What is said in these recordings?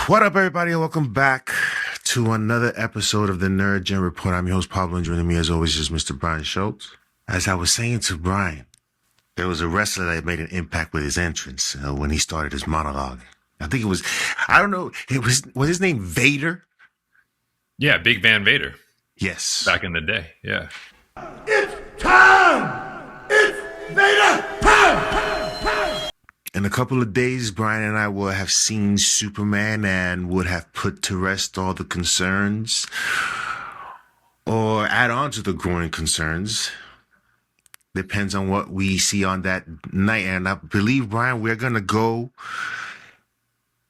What up, everybody, and welcome back to another episode of the Nerd Gen Report. I'm your host, Pablo, and joining me, as always, is Mr. Brian Schultz. As I was saying to Brian, there was a wrestler that made an impact with his entrance when he started his monologue. I think it was, I don't know, was his name Vader? Yeah, Big Van Vader. Yes. Back in the day, yeah. It's time! It's Vader time! In a couple of days, Brian and I will have seen Superman and would have put to rest all the concerns or add on to the growing concerns. Depends on what we see on that night. And I believe, Brian, we're going to go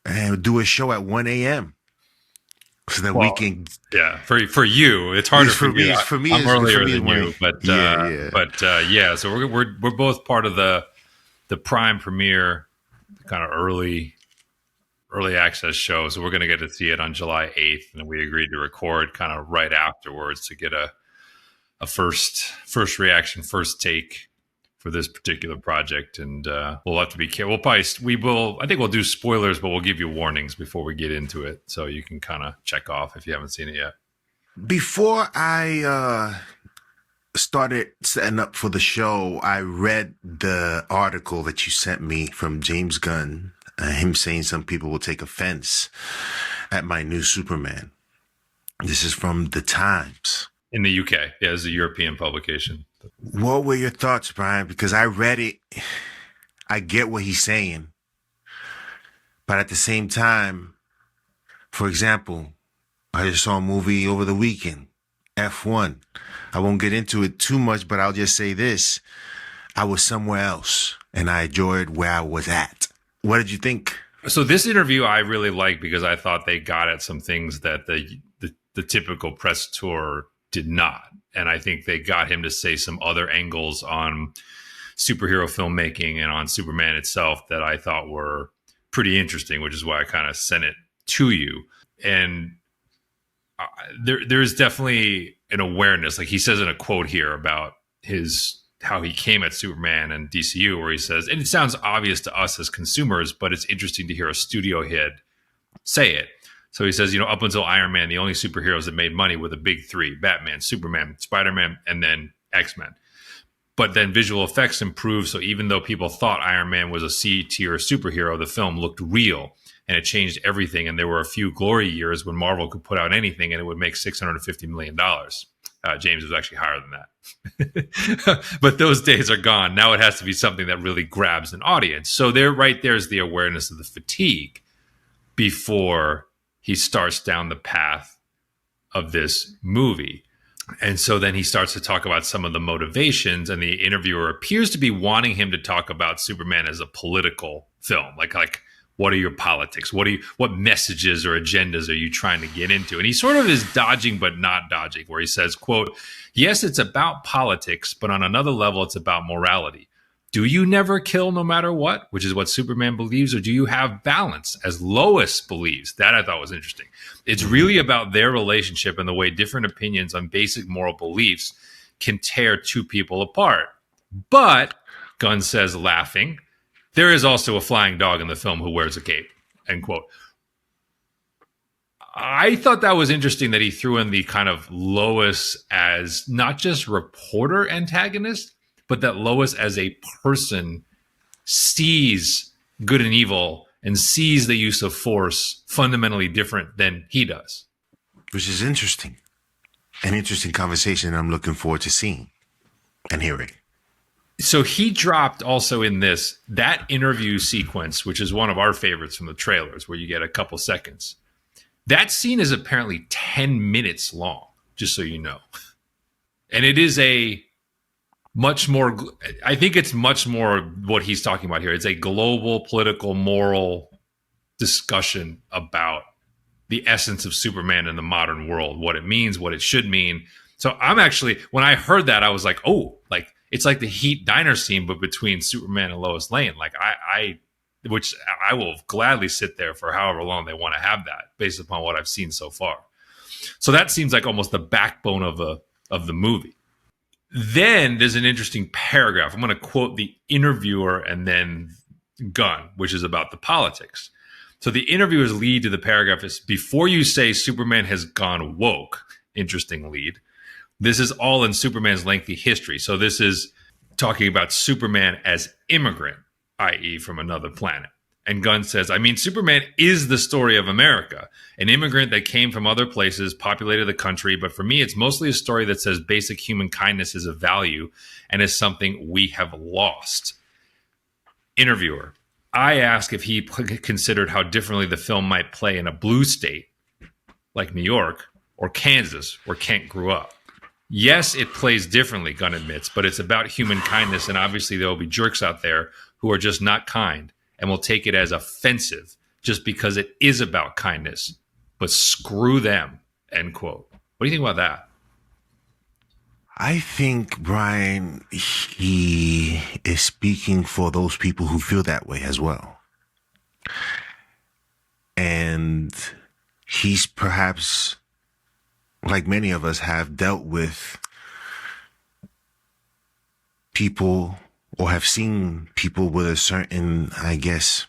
and do a show at 1 a.m. so that we can... Yeah, for you. It's harder for me. For me, I'm earlier than you, you. But yeah, so we're both part of the Prime premiere, kind of early access show. So we're going to get to see it on July 8th, and we agreed to record kind of right afterwards to get a first reaction, first take for this particular project. And we'll have to be careful. I think we'll do spoilers, but we'll give you warnings before we get into it, so you can kind of check off if you haven't seen it yet. Before I started setting up for the show, I read the article that you sent me from James Gunn, him saying some people will take offense at my new Superman. This is from The Times. In the UK. Yeah, it's a European publication. What were your thoughts, Brian? Because I read it. I get what he's saying. But at the same time, for example, I just saw a movie over the weekend, F1. I won't get into it too much, but I'll just say this. I was somewhere else, and I enjoyed where I was at. What did you think? So this interview I really liked because I thought they got at some things that the typical press tour did not. And I think they got him to say some other angles on superhero filmmaking and on Superman itself that I thought were pretty interesting, which is why I kind of sent it to you. And there's definitely an awareness, like he says in a quote here about how he came at Superman and DCU, where he says, and it sounds obvious to us as consumers, but it's interesting to hear a studio head say it. So he says, up until Iron Man, the only superheroes that made money were the big three: Batman, Superman, Spider-Man, and then X-Men. But then visual effects improved, so even though people thought Iron Man was a C-tier superhero, the film looked real, and it changed everything. And there were a few glory years when Marvel could put out anything and it would make $650 million. James was actually higher than that. But those days are gone. Now it has to be something that really grabs an audience. So there's the awareness of the fatigue before he starts down the path of this movie. And so then he starts to talk about some of the motivations, and the interviewer appears to be wanting him to talk about Superman as a political film. Like what are your politics? What messages or agendas are you trying to get into? And he sort of is dodging, but not dodging, where he says, quote, yes, it's about politics, but on another level, it's about morality. Do you never kill no matter what, which is what Superman believes, or do you have balance, as Lois believes? That I thought was interesting. It's really about their relationship and the way different opinions on basic moral beliefs can tear two people apart. But, Gunn says, laughing, there is also a flying dog in the film who wears a cape, end quote. I thought that was interesting that he threw in the kind of Lois as not just reporter antagonist, but that Lois as a person sees good and evil and sees the use of force fundamentally different than he does. Which is interesting. An interesting conversation I'm looking forward to seeing and hearing. So he dropped also in that interview sequence, which is one of our favorites from the trailers, where you get a couple seconds. That scene is apparently 10 minutes long, just so you know. And it is I think it's much more what he's talking about here. It's a global, political, moral discussion about the essence of Superman in the modern world, what it means, what it should mean. So I'm actually, when I heard that, I was like, oh, like it's like the Heat diner scene, but between Superman and Lois Lane. Like which I will gladly sit there for however long they want to have that, based upon what I've seen so far. So that seems like almost the backbone of the movie. Then there's an interesting paragraph. I'm going to quote the interviewer and then Gunn, which is about the politics. So the interviewer's lead to the paragraph is, before you say Superman has gone woke, interesting lead, this is all in Superman's lengthy history. So this is talking about Superman as immigrant, i.e. from another planet. And Gunn says, I mean, Superman is the story of America, an immigrant that came from other places, populated the country. But for me, it's mostly a story that says basic human kindness is a value and is something we have lost. Interviewer, I ask if he considered how differently the film might play in a blue state like New York or Kansas, where Kent grew up. Yes, it plays differently, Gunn admits, but it's about human kindness. And obviously there will be jerks out there who are just not kind and will take it as offensive just because it is about kindness. But screw them, end quote. What do you think about that? I think, Brian, he is speaking for those people who feel that way as well. And he's perhaps, like many of us, have dealt with people or have seen people with a certain, I guess,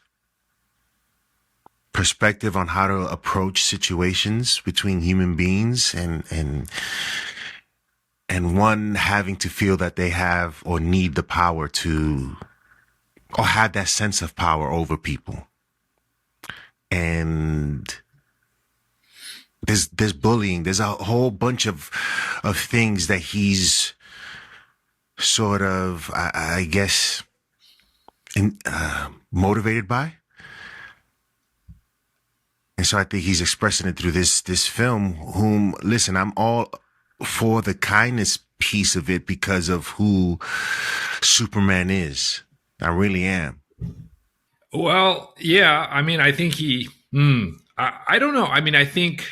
perspective on how to approach situations between human beings, and one having to feel that they have or need the power to, or have that sense of power over people. And there's bullying. There's a whole bunch of things that he's sort of, I guess, motivated by. And so I think he's expressing it through this film, whom, listen, I'm all for the kindness piece of it because of who Superman is. I really am. Well, yeah. I mean, I think I don't know. I mean, I think,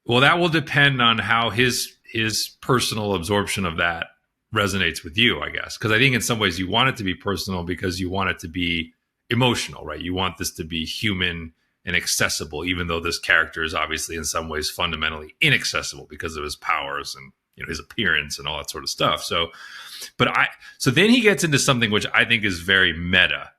well, that will depend on how his personal absorption of that resonates with you, I guess. Because I think in some ways you want it to be personal because you want it to be emotional, right? You want this to be human and accessible, even though this character is obviously in some ways fundamentally inaccessible because of his powers and, you know, his appearance and all that sort of stuff. So then he gets into something which I think is very meta.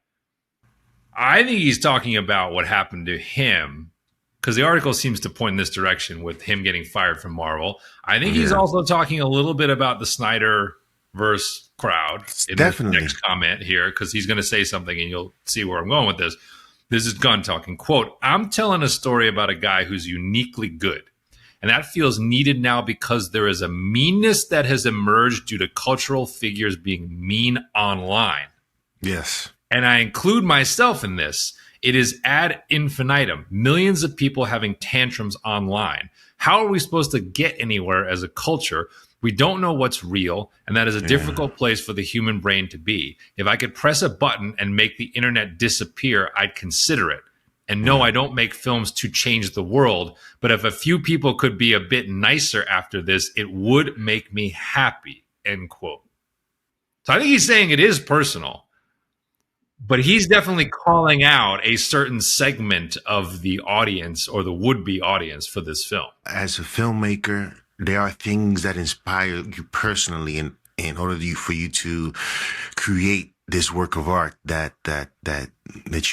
I think he's talking about what happened to him, because the article seems to point in this direction with him getting fired from Marvel. I think he's also talking a little bit about the Snyderverse crowd in Definitely. the next comment here, because he's going to say something and you'll see where I'm going with this. This is Gunn talking, quote, I'm telling a story about a guy who's uniquely good. And that feels needed now because there is a meanness that has emerged due to cultural figures being mean online. Yes. And I include myself in this. It is ad infinitum. Millions of people having tantrums online. How are we supposed to get anywhere as a culture? We don't know what's real, and that is a difficult place for the human brain to be. If I could press a button and make the internet disappear, I'd consider it. And no, I don't make films to change the world, but if a few people could be a bit nicer after this, it would make me happy, end quote. So I think he's saying it is personal, but he's definitely calling out a certain segment of the audience or the would-be audience for this film. As a filmmaker, there are things that inspire you personally in order for you to create this work of art that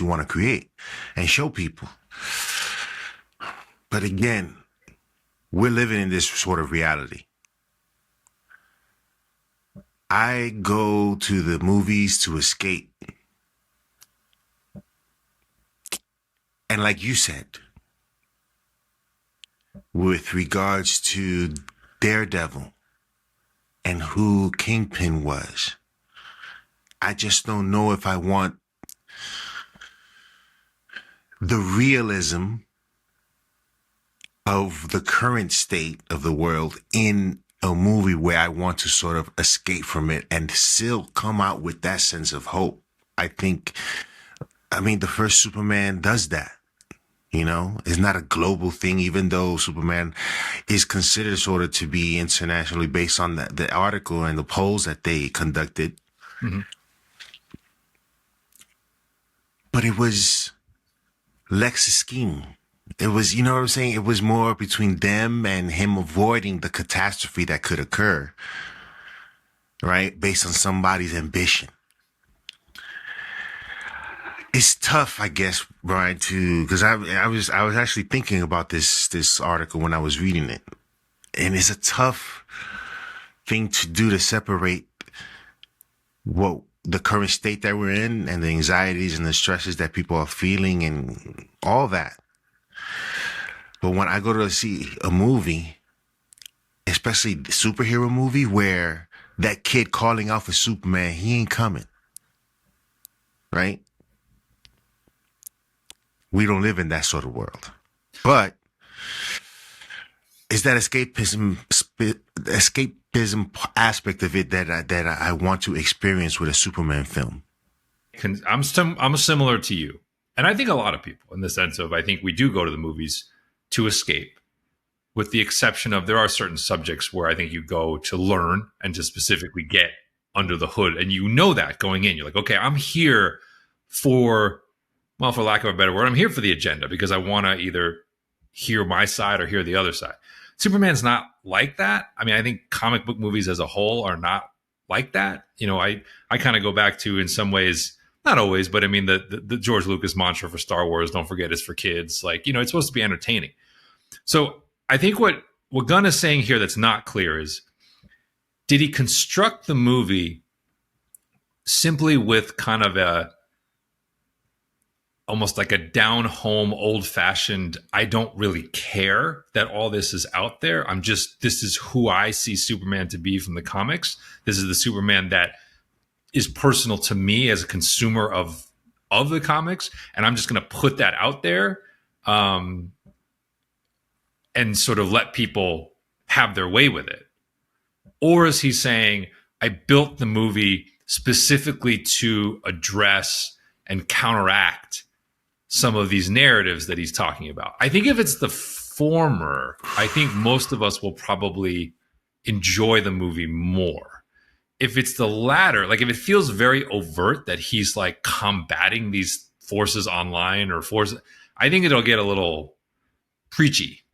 you want to create and show people. But again, we're living in this sort of reality. I go to the movies to escape. And like you said, with regards to Daredevil and who Kingpin was, I just don't know if I want the realism of the current state of the world in a movie where I want to sort of escape from it and still come out with that sense of hope. I mean, the first Superman does that. You know, it's not a global thing, even though Superman is considered sort of to be internationally based on the article and the polls that they conducted. Mm-hmm. But it was Lex's scheme. It was, you know what I'm saying? It was more between them and him avoiding the catastrophe that could occur, right? Based on somebody's ambition. it's tough, I guess, Brian, because I was actually thinking about this article when I was reading it, and it's a tough thing to do to separate what the current state that we're in and the anxieties and the stresses that people are feeling and all that. But when I go to see a movie, especially a superhero movie, where that kid calling out for Superman, he ain't coming, right? We don't live in that sort of world. But is that escapism aspect of it that I want to experience with a Superman film? I'm similar to you, and I think a lot of people, in the sense of, I think we do go to the movies to escape, with the exception of there are certain subjects where I think you go to learn and to specifically get under the hood, and you know that going in. You're like, okay, I'm here for lack of a better word, I'm here for the agenda, because I want to either hear my side or hear the other side. Superman's not like that. I mean, I think comic book movies as a whole are not like that. I kind of go back to, in some ways, not always, but I mean, the George Lucas mantra for Star Wars, don't forget it's for kids. Like, it's supposed to be entertaining. So I think what Gunn is saying here that's not clear is, did he construct the movie simply with kind of almost like a down home, old fashioned, I don't really care that all this is out there. This is who I see Superman to be from the comics. This is the Superman that is personal to me as a consumer of the comics. And I'm just going to put that out there, and sort of let people have their way with it. Or is he saying, I built the movie specifically to address and counteract some of these narratives that he's talking about? I think if it's the former, I think most of us will probably enjoy the movie more. If it's the latter, like if it feels very overt that he's like combating these forces online or forces, I think it'll get a little preachy.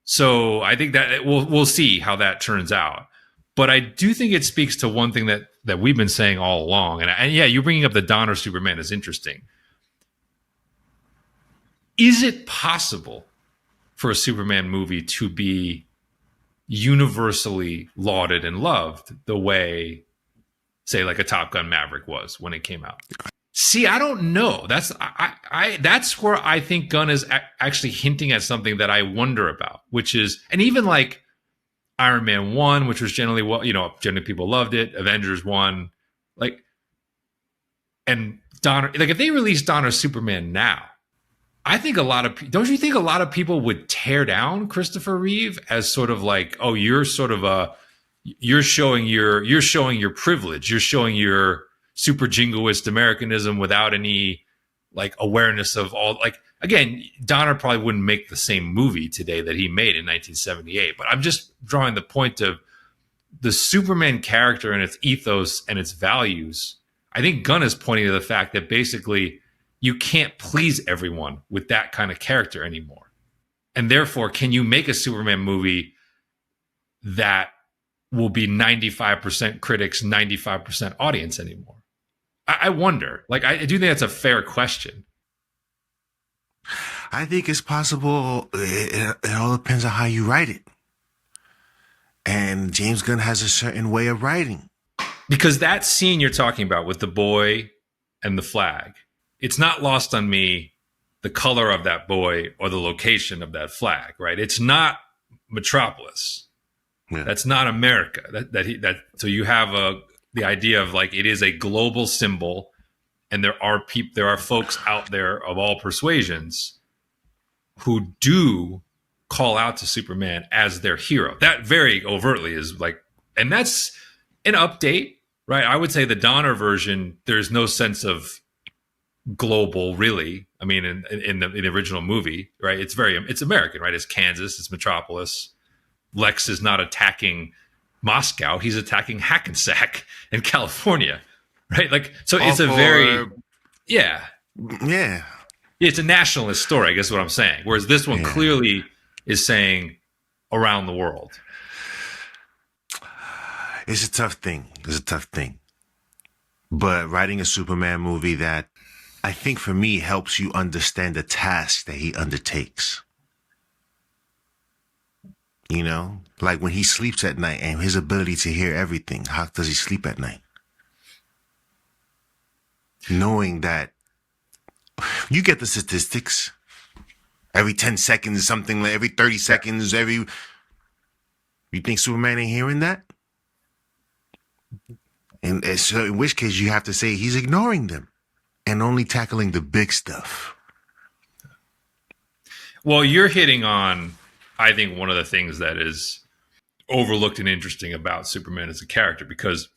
So I think that we'll see how that turns out. But I do think it speaks to one thing that we've been saying all along. And yeah, you bringing up the Donner Superman is interesting. Is it possible for a Superman movie to be universally lauded and loved the way, say, like a Top Gun Maverick was when it came out? See, I don't know. That's where I think Gunn is actually hinting at something that I wonder about, which is, and even like Iron Man 1, which was generally, generally people loved it. Avengers 1, like, and Donner, like if they released Donner Superman now, I think don't you think a lot of people would tear down Christopher Reeve as sort of like, oh, you're showing your privilege. You're showing your super jingoist Americanism without any like awareness of all, like, again, Donner probably wouldn't make the same movie today that he made in 1978, but I'm just drawing the point of the Superman character and its ethos and its values. I think Gunn is pointing to the fact that basically you can't please everyone with that kind of character anymore. And therefore, can you make a Superman movie that will be 95% critics, 95% audience anymore? I wonder. Like, I do think that's a fair question. I think it's possible. It all depends on how you write it. And James Gunn has a certain way of writing. Because that scene you're talking about with the boy and the flag, it's not lost on me the color of that boy or the location of that flag, right? It's not Metropolis. Yeah. That's not America. So you have the idea of like, it is a global symbol, and there are folks out there of all persuasions who do call out to Superman as their hero. That very overtly is like, and that's an update, right? I would say the Donner version, there's no sense of global, really. I mean, in the original movie, right? It's American, right? It's Kansas, it's Metropolis. Lex is not attacking Moscow; he's attacking Hackensack in California, right? Like, so it's it's a nationalist story, I guess is what I'm saying. Whereas this one clearly is saying around the world. It's a tough thing. But writing a Superman movie that I think for me, helps you understand the task that he undertakes. You know, like when he sleeps at night and his ability to hear everything. How does he sleep at night? Knowing that you get the statistics every 10 seconds, something like every 30 seconds, you think Superman ain't hearing that? And so in which case you have to say he's ignoring them and only tackling the big stuff. Well, you're hitting on, I think, one of the things that is overlooked and interesting about Superman as a character, because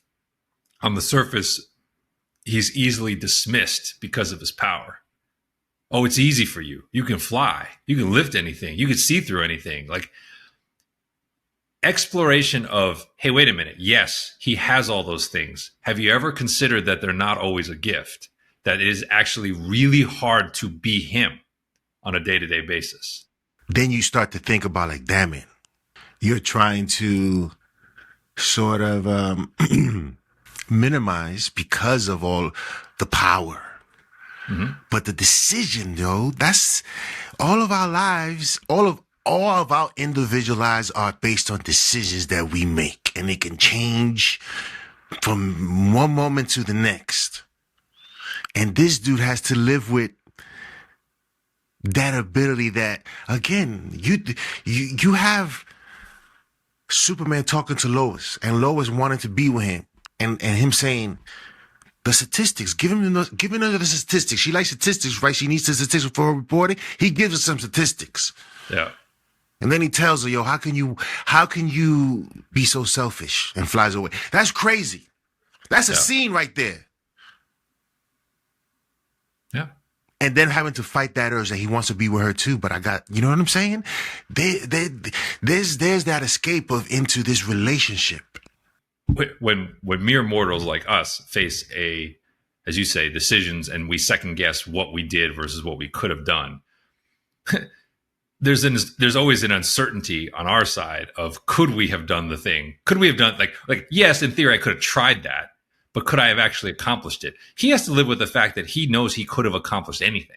on the surface, he's easily dismissed because of his power. Oh, it's easy for you. You can fly. You can lift anything. You can see through anything. Like, exploration of, hey, wait a minute. Yes, he has all those things. Have you ever considered that they're not always a gift? That it is actually really hard to be him on a day-to-day basis. Then you start to think about, like, damn it, you're trying to sort of minimize because of all the power. Mm-hmm. But the decision, though, that's all of our lives, all of our individual lives are based on decisions that we make, and it can change from one moment to the next. And this dude has to live with that ability that, again, you have Superman talking to Lois, and Lois wanting to be with him, and him saying the statistics, giving her the statistics. She likes statistics, right? She needs the statistics for her reporting. He gives her some statistics. Yeah. And then he tells her, yo, how can you be so selfish, and flies away? That's crazy. That's a scene right there. Yeah. And then having to fight that urge that he wants to be with her too. But you know what I'm saying? There's that escape into this relationship. When mere mortals like us face as you say, decisions, and we second guess what we did versus what we could have done, there's always an uncertainty on our side of, could we have done the thing? Could we have done, like yes, in theory I could have tried that, but could I have actually accomplished it? He has to live with the fact that he knows he could have accomplished anything.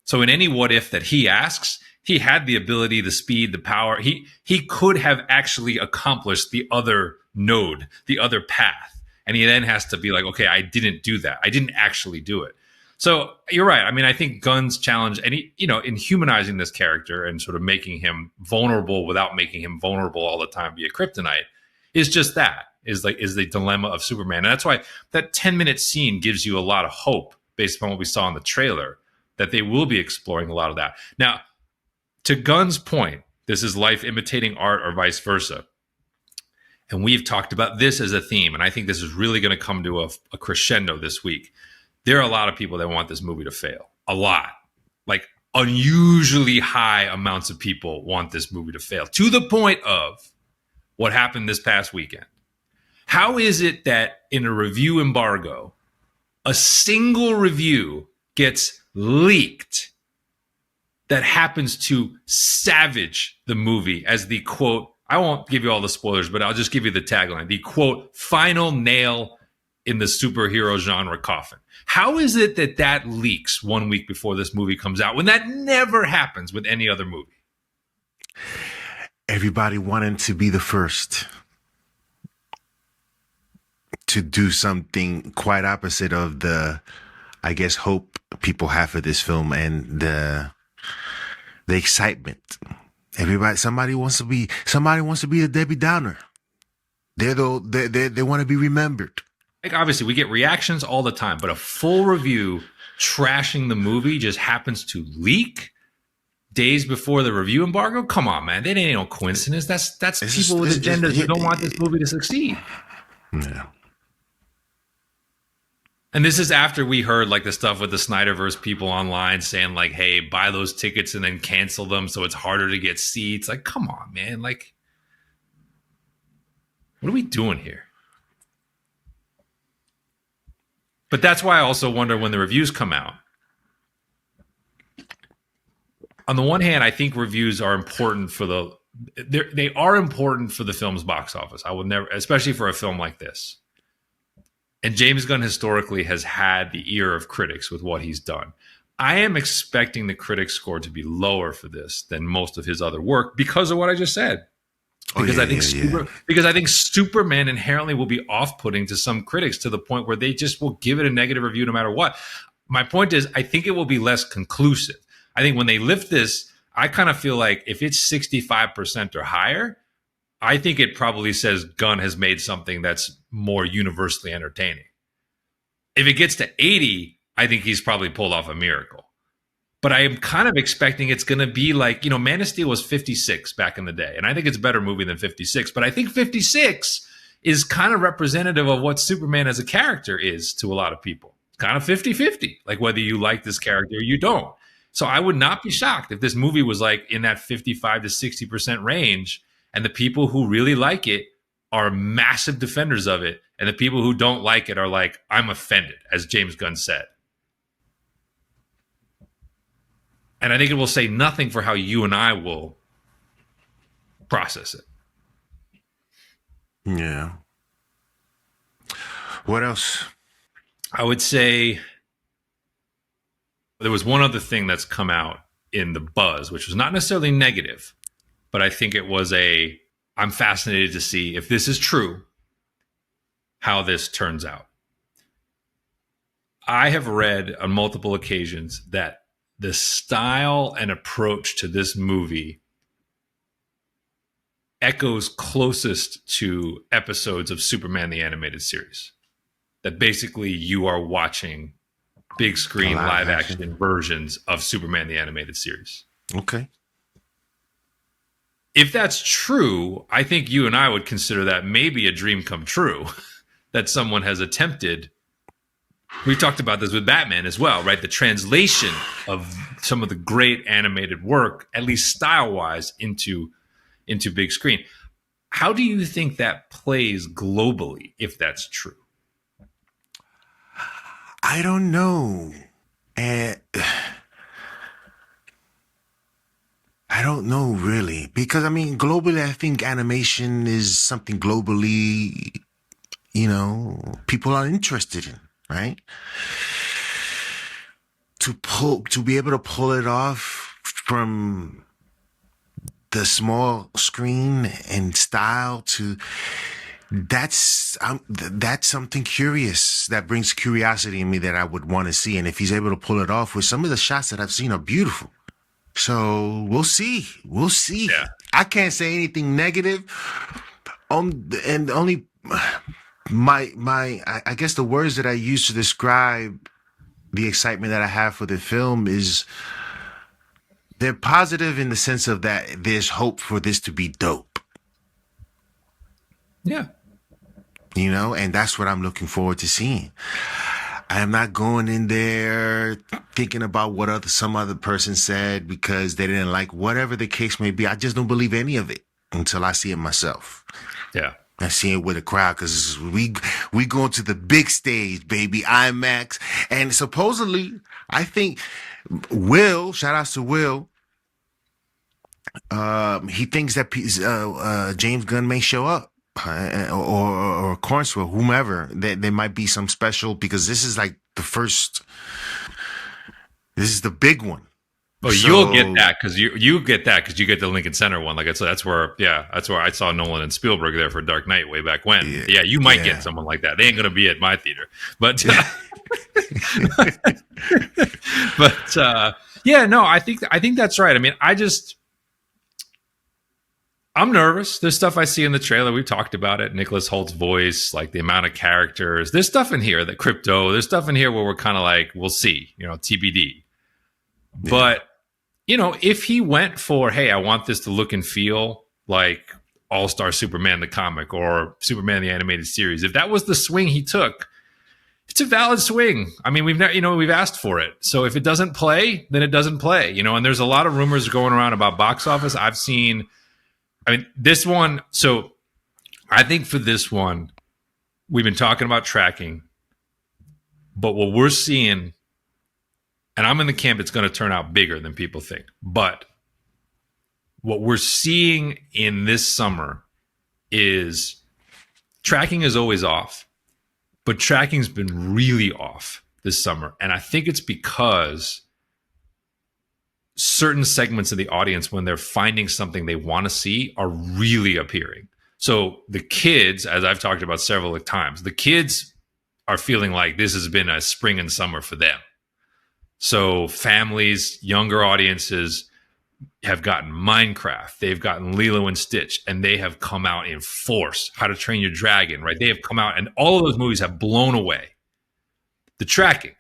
So in any what if that he asks, he had the ability, the speed, the power. He could have actually accomplished the other node, the other path. And he then has to be like, okay, I didn't do that. I didn't actually do it. So you're right. I mean, I think Gunn's challenge, and in humanizing this character and sort of making him vulnerable without making him vulnerable all the time via kryptonite, is just that, is the dilemma of Superman. And that's why that 10-minute scene gives you a lot of hope based upon what we saw in the trailer, that they will be exploring a lot of that. Now, to Gunn's point, this is life imitating art or vice versa. And we've talked about this as a theme, and I think this is really going to come to a crescendo this week. There are a lot of people that want this movie to fail. A lot. Like, unusually high amounts of people want this movie to fail, to the point of what happened this past weekend. How is it that in a review embargo, a single review gets leaked that happens to savage the movie as the quote, I won't give you all the spoilers, but I'll just give you the tagline, the quote, final nail in the superhero genre coffin? How is it that leaks 1 week before this movie comes out, when that never happens with any other movie? Everybody wanting to be the first to do something quite opposite of the, I guess, hope people have for this film and the excitement. Somebody wants to be the Debbie Downer. They want to be remembered. Like, obviously, we get reactions all the time, but a full review trashing the movie just happens to leak days before the review embargo? Come on, man. That ain't no coincidence. That's people with agendas who don't want this movie to succeed. Yeah. And this is after we heard like the stuff with the Snyderverse people online saying like, hey, buy those tickets and then cancel them so it's harder to get seats. Like, come on, man. Like, what are we doing here? But that's why I also wonder when the reviews come out. On the one hand, I think reviews are important for they are important for the film's box office. I would never, especially for a film like this. And James Gunn historically has had the ear of critics with what he's done. I am expecting the critic score to be lower for this than most of his other work because of what I just said. Because because I think Superman inherently will be off-putting to some critics to the point where they just will give it a negative review no matter what. My point is, I think it will be less conclusive. I think when they lift this, I kind of feel like if it's 65% or higher, I think it probably says Gunn has made something that's more universally entertaining. If it gets to 80, I think he's probably pulled off a miracle. But I am kind of expecting it's going to be like, Man of Steel was 56 back in the day. And I think it's a better movie than 56. But I think 56 is kind of representative of what Superman as a character is to a lot of people. It's kind of 50-50, like whether you like this character or you don't. So I would not be shocked if this movie was like in that 55 to 60% range. And the people who really like it are massive defenders of it. And the people who don't like it are like, I'm offended, as James Gunn said. And I think it will say nothing for how you and I will process it. Yeah. What else? I would say there was one other thing that's come out in the buzz, which was not necessarily negative, but I think it was I'm fascinated to see if this is true, how this turns out. I have read on multiple occasions that the style and approach to this movie echoes closest to episodes of Superman the Animated Series. That basically you are watching big screen live action versions of Superman the Animated Series. Okay. If that's true, I think you and I would consider that maybe a dream come true that someone has attempted. We talked about this with Batman as well, right? The translation of some of the great animated work, at least style-wise, into big screen. How do you think that plays globally, if that's true? I don't know. I don't know, really. Because, globally, I think animation is something globally, people are interested in. Right? To be able to pull it off from the small screen and style to that's something curious that brings curiosity in me that I would want to see. And if he's able to pull it off with some of the shots that I've seen are beautiful. So we'll see. Yeah. I can't say anything negative. And only I guess the words that I use to describe the excitement that I have for the film is they're positive in the sense of that there's hope for this to be dope. Yeah. And that's what I'm looking forward to seeing. I am not going in there thinking about what some other person said because they didn't like whatever the case may be. I just don't believe any of it until I see it myself. Yeah. I see it with a crowd because we going to the big stage, baby, IMAX. And supposedly, I think shout outs to Will, he thinks that James Gunn may show up or Cornswell, whomever. There might be some special because this is like this is the big one. Well, you'll get that because you get the Lincoln Center one. Like that's where I saw Nolan and Spielberg there for Dark Knight way back when. Yeah, you might get someone like that. They ain't gonna be at my theater, but I think that's right. I'm nervous. There's stuff I see in the trailer. We've talked about it. Nicholas Holt's voice, like the amount of characters. There's stuff in here that Crypto. There's stuff in here where we're kind of like, we'll see. TBD. Yeah. But if he went for, hey, I want this to look and feel like All-Star Superman the comic or Superman the animated series, if that was the swing he took, it's a valid swing. We've asked for it. So if it doesn't play, then it doesn't play. And there's a lot of rumors going around about box office. I've seen, this one. So I think for this one, we've been talking about tracking, but what we're seeing. And I'm in the camp, it's going to turn out bigger than people think. But what we're seeing in this summer is tracking is always off. But tracking's been really off this summer. And I think it's because certain segments of the audience, when they're finding something they want to see, are really appearing. So the kids, as I've talked about several times, the kids are feeling like this has been a spring and summer for them. So families, younger audiences have gotten Minecraft, they've gotten Lilo and Stitch, and they have come out in force. How to Train Your Dragon, right? They have come out, and all of those movies have blown away the tracking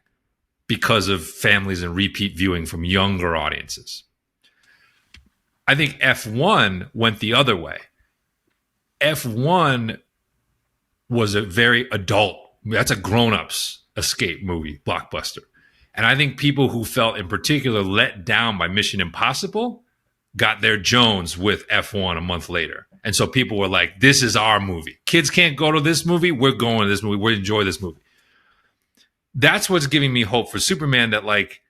because of families and repeat viewing from younger audiences. I think F1 went the other way. F1 was a very adult, that's a grown-ups escape movie, blockbuster. And I think people who felt in particular let down by Mission Impossible got their Jones with F1 a month later. And so people were like, this is our movie. Kids can't go to this movie. We're going to this movie. We enjoy this movie. That's what's giving me hope for Superman, that like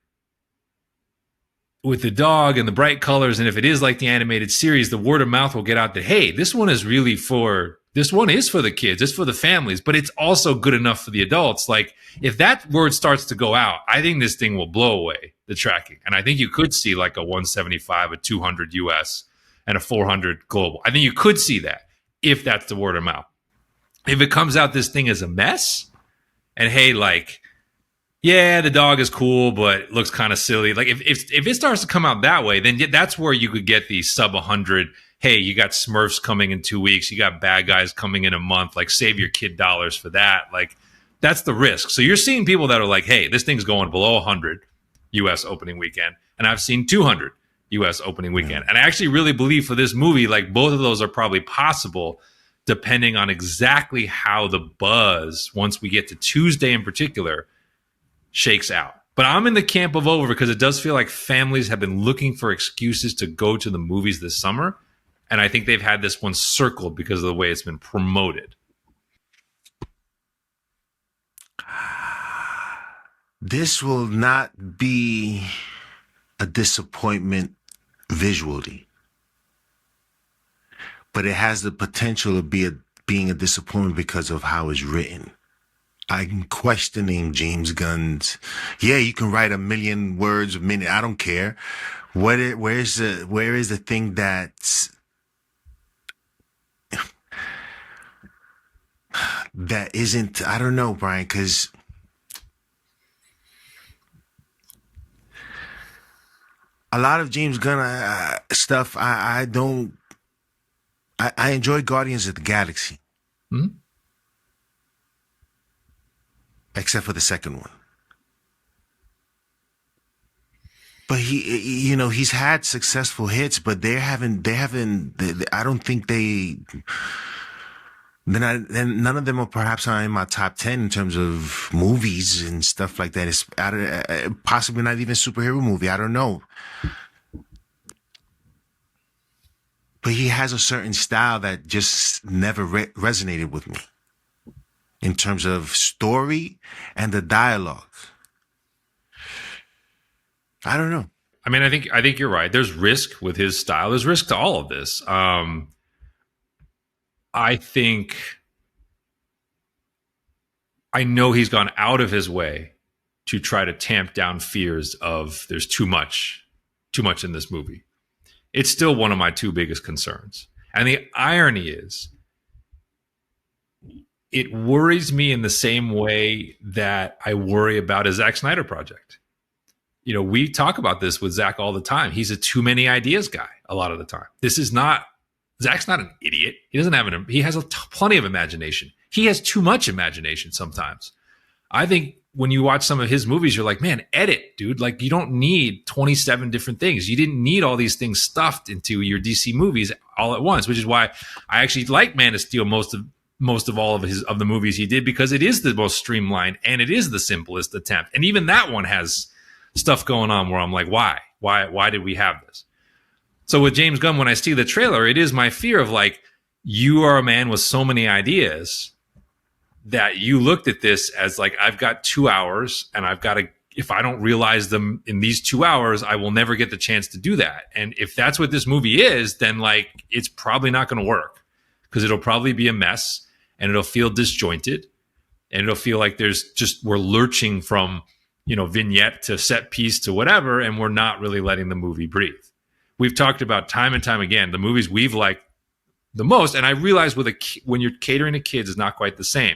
with the dog and the bright colors, and if it is like the animated series, the word of mouth will get out that, hey, this one is for the kids, it's for the families, but it's also good enough for the adults. Like if that word starts to go out, I think this thing will blow away the tracking. And I think you could see like a 175, a 200 US and a 400 global. I think you could see that if that's the word of mouth. If it comes out this thing is a mess, and hey, like, yeah, the dog is cool, but it looks kind of silly. Like if it starts to come out that way, then that's where you could get the sub 100. Hey, you got Smurfs coming in 2 weeks. You got Bad Guys coming in a month. Like save your kid dollars for that. Like that's the risk. So you're seeing people that are like, hey, this thing's going below 100 US opening weekend. And I've seen 200 US opening weekend. And I actually really believe for this movie, like both of those are probably possible depending on exactly how the buzz, once we get to Tuesday in particular, shakes out. But I'm in the camp of over because it does feel like families have been looking for excuses to go to the movies this summer. And I think they've had this one circled because of the way it's been promoted. This will not be a disappointment visually, but it has the potential of being a disappointment because of how it's written. I'm questioning James Gunn's. Yeah, you can write 1,000,000 words a minute. I don't care. Where is the thing that isn't? I don't know, Brian, because a lot of James Gunn stuff. I don't. I enjoy Guardians of the Galaxy. Mm-hmm. Except for the second one. But he's had successful hits, but I don't think none of them are perhaps in my top 10 in terms of movies and stuff like that. It's possibly not even a superhero movie. I don't know. But he has a certain style that just never resonated with me in terms of story and the dialogue. I don't know. I mean, I think you're right. There's risk with his style. There's risk to all of this. I think I know he's gone out of his way to try to tamp down fears of there's too much in this movie. It's still one of my two biggest concerns. And the irony is, it worries me in the same way that I worry about a Zack Snyder project. You know, we talk about this with Zack all the time. He's a too many ideas guy a lot of the time. Zack's not an idiot. He has plenty of imagination. He has too much imagination sometimes. I think when you watch some of his movies, you're like, man, edit, dude. Like, you don't need 27 different things. You didn't need all these things stuffed into your DC movies all at once, which is why I actually like Man of Steel most of all of the movies he did, because it is the most streamlined and it is the simplest attempt. And even that one has stuff going on where I'm like, why did we have this? So with James Gunn, when I see the trailer, it is my fear of like, you are a man with so many ideas that you looked at this as like, I've got 2 hours and I've got to, if I don't realize them in these 2 hours, I will never get the chance to do that. And if that's what this movie is, then like, it's probably not going to work because it'll probably be a mess and it'll feel disjointed. and it'll feel like we're lurching from, vignette to set piece to whatever, and we're not really letting the movie breathe. We've talked about time and time again the movies we've liked the most, and I realize when you're catering to kids, it's not quite the same.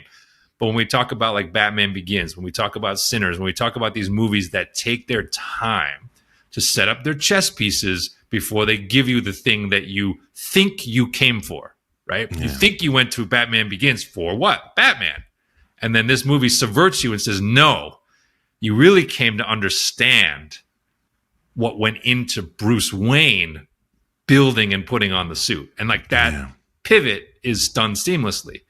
But when we talk about like Batman Begins, when we talk about Sinners, when we talk about these movies that take their time to set up their chess pieces before they give you the thing that you think you came for, right? Yeah. You think you went to Batman Begins for what? Batman. And then this movie subverts you and says, no, you really came to understand what went into Bruce Wayne building and putting on the suit. And like that pivot is done seamlessly.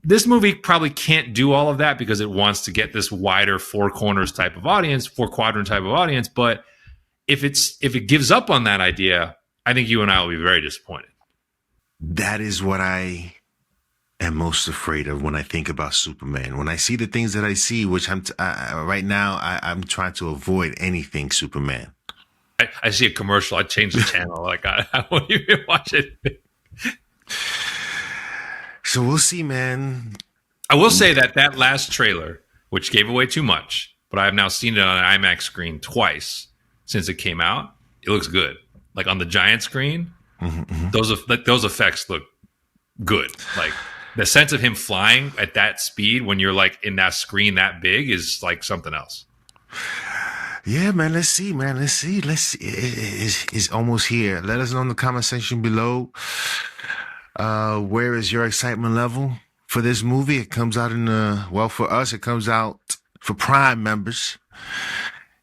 This movie probably can't do all of that because it wants to get this wider four quadrant type of audience. But if it gives up on that idea, I think you and I will be very disappointed. That is what I am most afraid of when I think about Superman. When I see the things that I see, which right now, I'm trying to avoid anything Superman. I see a commercial. I change the channel. Like I won't even watch it. So we'll see, man. I will say that last trailer, which gave away too much, but I have now seen it on an IMAX screen twice since it came out. It looks good. Like on the giant screen, those effects look good. Like the sense of him flying at that speed when you're like in that screen that big is like something else. Yeah, man. Let's see, man. Let's see. It's almost here. Let us know in the comment section below. Where is your excitement level for this movie? It comes out for us, it comes out for Prime members.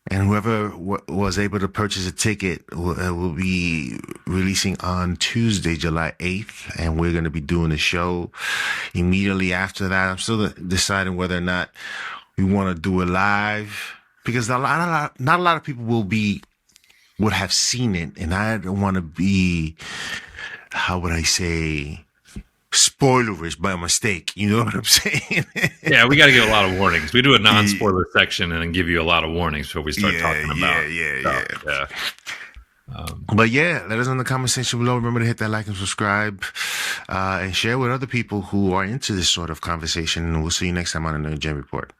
And whoever was able to purchase a ticket will be releasing on Tuesday, July 8th. And we're going to be doing a show immediately after that. I'm still deciding whether or not we want to do it live, because not a lot of people would have seen it. And I don't want to be, how would I say, spoilerish by mistake. You know what I'm saying? Yeah, we got to give a lot of warnings. We do a non-spoiler section and then give you a lot of warnings before we start talking about. Yeah. But yeah, let us know in the comment section below. Remember to hit that like and subscribe, and share with other people who are into this sort of conversation. And we'll see you next time on another Gem Report.